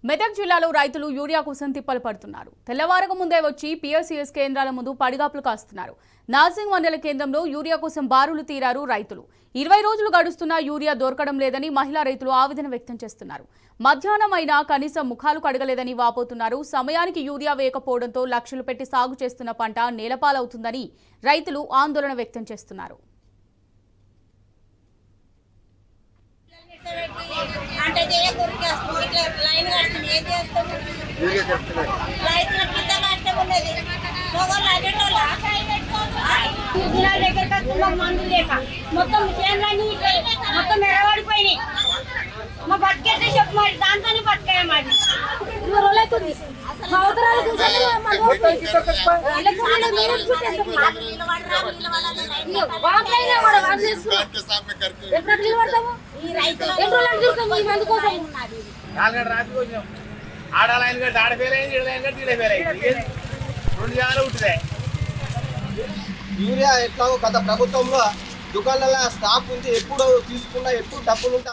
మెదక్ జిల్లాలో రైతులు యూరియా కోసం తిప్పలు పడుతున్నారు. తెల్లవారక ముందే వచ్చి పిఎస్సిఎస్ కేంద్రాల ముందు పడిగాపులు కాస్తున్నారు. నార్సింగ్ మండల కేంద్రంలో యూరియా కోసం బారులు తీరారు రైతులు. 20 రోజులు గడుస్తున్నా యూరియా దొరకడం లేదని మహిళా రైతులు ఆవేదన వ్యక్తం చేస్తున్నారు. మధ్యాహ్నం అయినా కనీసం ముఖాలు కడగలేదని వాపోతున్నారు. సమయానికి యూరియా వేయకపోవడంతో లక్షలు పెట్టి సాగు చేస్తున్న పంట నేలపాలవుతుందని రైతులు ఆందోళన వ్యక్తం చేస్తున్నారు. అంటే లైన్ కడుతుంది ఏం చేస్తాము రైతులకు ఇంత కష్టం ఉన్నది దగ్గర మందులు లేక మొత్తం చేనులన్నీ మొత్తం ఎరవడిపోయినాయి. మా బతికేస్తే చెప్పు మరి దాంతోనే బతికాయ మరి 20 రోజులు అవుతుంది. యూరియా ఎట్లాగో గత ప్రభుత్వంలో దుకాణాల స్టాక్ ఉంది, ఎప్పుడు తీసుకున్నా ఎప్పుడు డబ్బులు ఉంటా